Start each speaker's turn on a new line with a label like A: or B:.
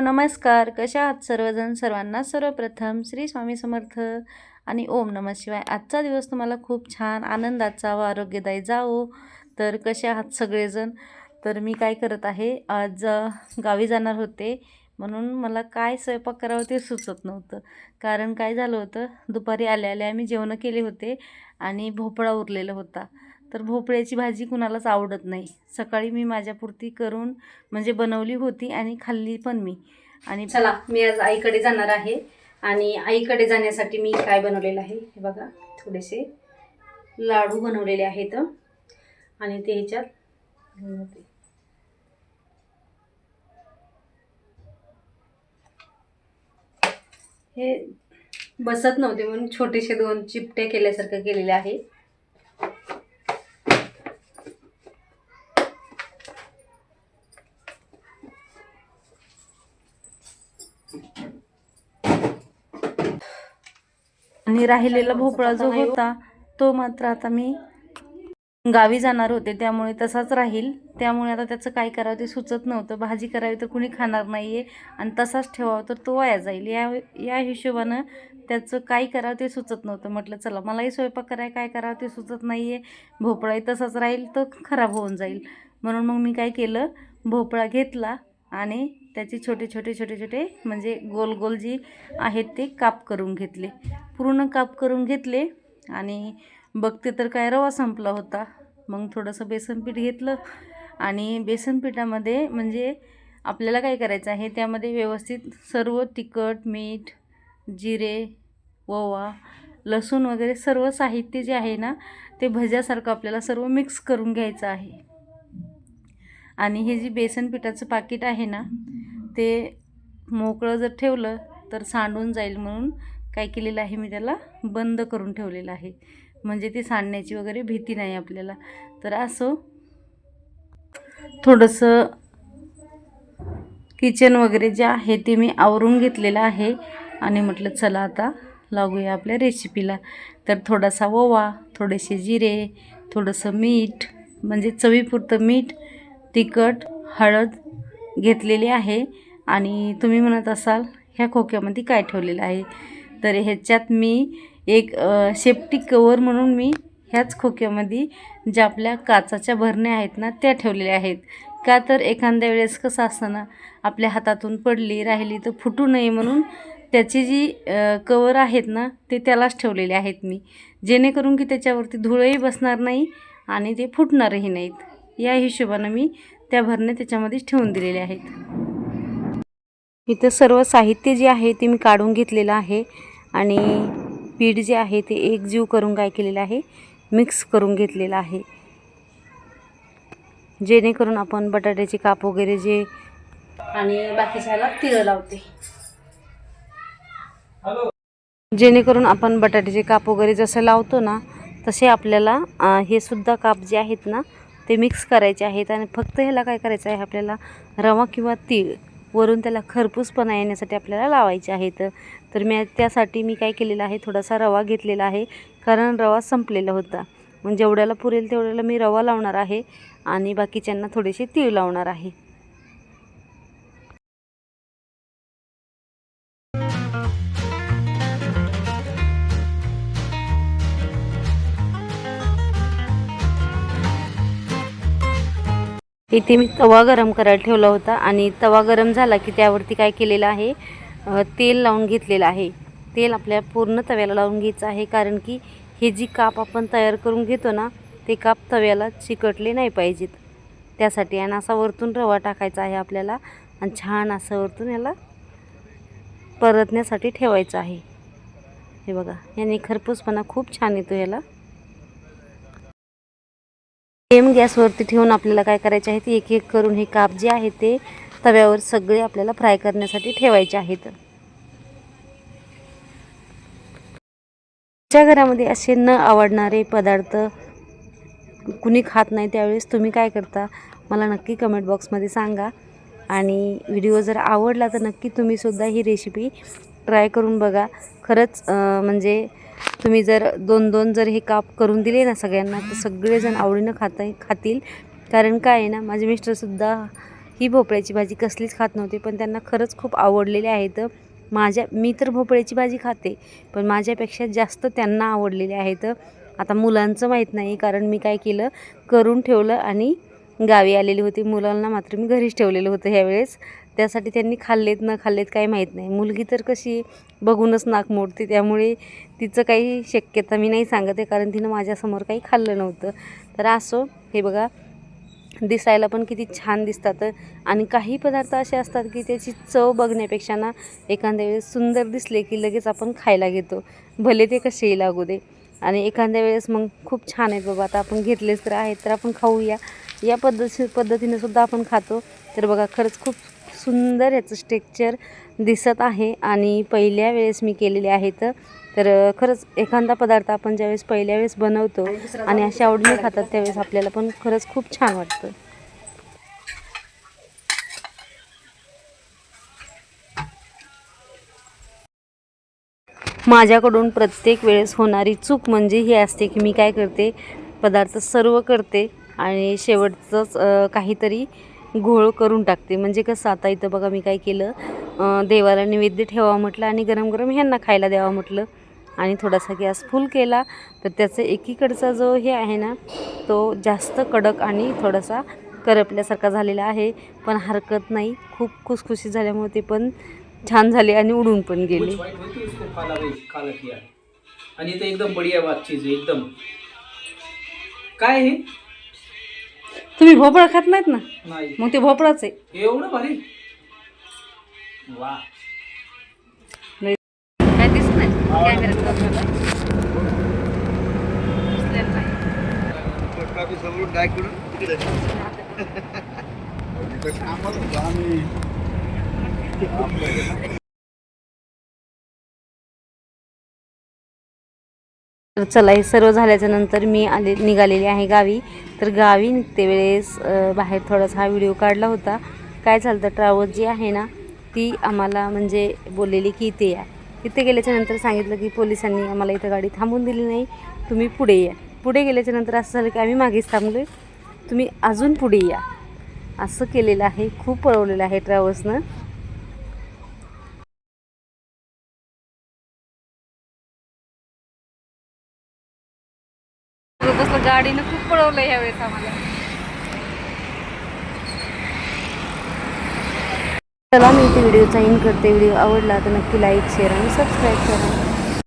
A: नमस्कार. कशा आहात सर्वजण? सर्वांना सर्वप्रथम श्री स्वामी समर्थ आणि ओम नमः शिवाय. आजचा दिवस तुम्हाला खूप छान आनंदाचा व आरोग्यदायी जावो. तर कसे आहात सगळेजण? तर मी काय करत आहे, आज गावी जाणार होते, म्हणून मला काय स्वयंपाक करावं ते सुचत नव्हतं. कारण काय झालं होतं, दुपारी आल्या आल्या आम्ही जेवणं केले होते आणि भोपळा उरलेला होता. तर भोपळ्याची भाजी कुणालाच आवडत नाही. सकाळी मी माझ्यापुरती करून म्हणजे बनवली होती आणि खाल्ली पण मी. आणि चला, मी आज आईकडे जाणार आहे आणि आईकडे जाण्यासाठी मी काय बनवलेलं आहे हे बघा. थोडेसे लाडू बनवलेले आहेत आणि ते ह्याच्यात हे बसत नव्हते म्हणून छोटेसे 2 चिपटे केल्यासारखं केलेले आहे. आणि राहिलेला भोपळा जो होता तो मात्र आता मी गावी जाणार होते त्यामुळे तसाच राहील. त्यामुळे आता त्याचं काय करावं ते सुचत नव्हतं. भाजी करावी तर कुणी खाणार नाही आहे आणि तसाच ठेवावं तर तो वाया जाईल. या हिशोबानं त्याचं काय करावं ते सुचत नव्हतं. म्हटलं चला, मलाही स्वयंपाक करायला काय करावं ते सुचत नाही आहे. भोपळाही तसाच राहील तर खराब होऊन जाईल. म्हणून मग मी काय केलं, भोपळा घेतला आणि त्याचे छोटे छोटे छोटे छोटे म्हणजे गोल गोल जी आहेत ते काप करून घेतले. पूर्ण काप करून घेतले आणि बघते तर काय रवा संपला होता. मग थोडंसं बेसन पीठ घेतलं आणि बेसन पिठामध्ये म्हणजे आपल्याला काय करायचं आहे, त्यामध्ये व्यवस्थित सर्व तिखट, मीठ, जिरे, ओवा, लसूण वगैरे सर्व साहित्य जे आहे ना ते भज्यासारखं आपल्याला सर्व मिक्स करून घ्यायचं आहे. आणि हे जी बेसन पिठाचं पाकिट आहे ना ते मोकळं जर ठेवलं तर सांडून जाईल, म्हणून काय केलेलं आहे मी त्याला बंद करून ठेवलेलं आहे. म्हणजे ते सांडण्याची वगैरे भीती नाही आपल्याला. तर असं थोडंसं किचन वगैरे जे आहे ते मी आवरून घेतलेलं आहे आणि म्हटलं चला आता लागूया आपल्या रेसिपीला. तर थोडासा ओवा, थोडेसे जिरे, थोडंसं मीठ म्हणजे चवीपुरतं मीठ, तिखट, हळद घेतलेली आहे. आणि तुम्ही म्हणत असाल ह्या खोक्यामध्ये काय ठेवलेलं आहे, तर ह्याच्यात मी एक सेफ्टी कवर म्हणून मी ह्याच खोक्यामध्ये ज्या आपल्या काचाच्या भरण्या आहेत ना त्या ठेवलेल्या आहेत. का तर एखाद्या वेळेस कसं असतं ना, आपल्या हातातून पडली राहिली तर फुटू नये म्हणून त्याची जी कवर आहेत ना ते त्यालाच ठेवलेले आहेत मी, जेणेकरून की त्याच्यावरती धुळही बसणार नाही आणि ते फुटणारही नाहीत. या हिशोबानं मी त्या भरण्या त्याच्यामध्येच ठेवून दिलेले आहेत. इथं सर्व साहित्य जे आहे ते मी काढून घेतलेलं आहे आणि पीठ जे आहे ते एकजीव करून काय केलेलं आहे, मिक्स करून घेतलेलं आहे, जेणेकरून आपण बटाट्याचे काप वगैरे जे आणि बाकीच्याला तिळ लावते, जेणेकरून आपण बटाट्याचे काप वगैरे जसं लावतो ना तसे आपल्याला हे सुद्धा काप जे आहेत ना ते मिक्स करायचे आहेत. आणि फक्त ह्याला काय करायचं आहे, आपल्याला रवा किंवा तीळ वरून त्याला खरपूसपणा येण्यासाठी आपल्याला लावायचे आहेत. तर त्यासाठी मी काय केलेलं आहे, थोडासा रवा घेतलेला आहे, कारण रवा संपलेला होता. मग जेवढ्याला पुरेल तेवढ्याला मी रवा लावणार आहे आणि बाकीच्यांना थोडेसे तीळ लावणार आहे. इथे मी तवा गरम करायला ठेवला होता आणि तवा गरम झाला की त्यावरती काय केलेलं आहे, तेल लावून घेतलेलं आहे. तेल आपल्या पूर्ण तव्याला लावून घ्यायचं आहे, कारण की हे जी काप आपण तयार करून घेतो ना ते काप तव्याला चिकटले नाही पाहिजेत त्यासाठी. आणि असा वरतून रवा टाकायचा आहे आपल्याला आणि छान असं वरतून याला परतण्यासाठी ठेवायचं आहे. हे बघा, याने खरपूसपणा खूप छान येतो याला. सेम गॅसवरती ठेवून आपल्याला काय करायचे आहे, ते एक एक करून हे काप जे आहे ते तव्यावर सगळे आपल्याला फ्राय करण्यासाठी ठेवायचे आहेत. तुमच्या घरामध्ये असे न आवडणारे पदार्थ कुणी खात नाही त्यावेळेस तुम्ही काय करता मला नक्की कमेंट बॉक्समध्ये सांगा. आणि व्हिडिओ जर आवडला तर नक्की तुम्हीसुद्धा ही रेसिपी ट्राय करून बघा. खरंच म्हणजे तुम्ही जर 2-2 जर हे काप करून दिले ना सगळ्यांना तर सगळेजण आवडीनं खातील. कारण काय आहे ना, माझे मिस्टरसुद्धा ही भोपळ्याची भाजी कसलीच खात नव्हते, पण त्यांना खरंच खूप आवडलेली आहेत. मी तर भोपळ्याची भाजी खाते, पण माझ्यापेक्षा जास्त त्यांना आवडलेली आहेत. आता मुलांचं माहीत नाही, कारण मी काय केलं, करून ठेवलं आणि गावी आलेली होती. मुलांना मात्र मी घरीच ठेवलेलं होतं ह्यावेळेस. त्यासाठी त्यांनी खाल्लेत न खाल्लेत काही माहीत नाही. मुलगी तर कशी बघूनच नाक मोडते, त्यामुळे तिचं काही शक्यता मी नाही सांगत आहे, कारण तिनं माझ्यासमोर काही खाल्लं नव्हतं. तर असो, हे बघा दिसायला पण किती छान दिसतात. आणि काही पदार्थ असे असतात की त्याची चव बघण्यापेक्षा ना एखाद्या वेळेस सुंदर दिसले की लगेच आपण खायला घेतो, भले ते कसेही लागू दे. आणि एखाद्या वेळेस मग खूप छान आहेत बाबा, आता आपण घेतलेच तर आहेत तर आपण खाऊया, या पद्धतीने सुद्धा आपण खातो. तर बघा खरंच खूप सुंदर याचं स्ट्रक्चर दिसत आहे आणि पहिल्या वेळेस मी केलेले आहेत. तर खरंच एखादा पदार्थ आपण ज्यावेळेस पहिल्या वेळेस बनवतो आणि अशा आवडीने खातात त्यावेळेस आपल्याला पण खरंच खूप छान वाटतं. माझ्याकडून प्रत्येक वेळेस होणारी चूक म्हणजे ही असते की मी काय करते, पदार्थ सर्व करते आणि शेवटचंच काहीतरी घोळ करून टाकते. म्हणजे कसं, आता इथं बघा मी काय केलं, देवाला नैवेद्य ठेवावं म्हटलं आणि गरम गरम ह्यांना खायला द्यावं म्हटलं आणि थोडासा गॅस फुल केला. तर त्याचं एकीकडचा जो हे आहे ना, तो जास्त कडक आणि थोडासा करपल्यासारखा झालेला आहे. पण हरकत नाही, खूप खुसखुशीत झाल्यामुळे ते पण छान झाले आणि उडून पण गेले.
B: आणि ते एकदम बढिया बात चीज आहे एकदम. काय हे
A: तुम्ही भोपळा खात नाहीत ना,
B: नाही
A: मग ते भोपळाच आहे.
B: एवढं भारी. वा,
A: काय दिसत नाही कॅमेऱ्यात. तर चला, हे सर्व झाल्याच्या नंतर मी निघालेली आहे गावी. तर गावी निघते वेळेस बाहेर थोडासा हा व्हिडिओ काढला होता. काय झालं तर ट्रॅव्हल्स जी आहे ना ती आम्हाला म्हणजे बोललेली की इथे या. तिथे गेल्याच्या नंतर सांगितलं की पोलिसांनी आम्हाला इथं गाडी थांबून दिली नाही, तुम्ही पुढे या. पुढे गेल्याच्या नंतर असं झालं की आम्ही मागेच थांबलो, तुम्ही अजून पुढे या, असं केलेलं आहे. खूप पळवलेलं आहे ट्रॅव्हल्सनं. तसं गाडीनं खूप पळवलं ह्यावेळेस आम्हाला. चला, मी इथे व्हिडिओचा एंड करते. व्हिडिओ आवडला तर नक्की लाईक, शेअर आणि सबस्क्राईब करा.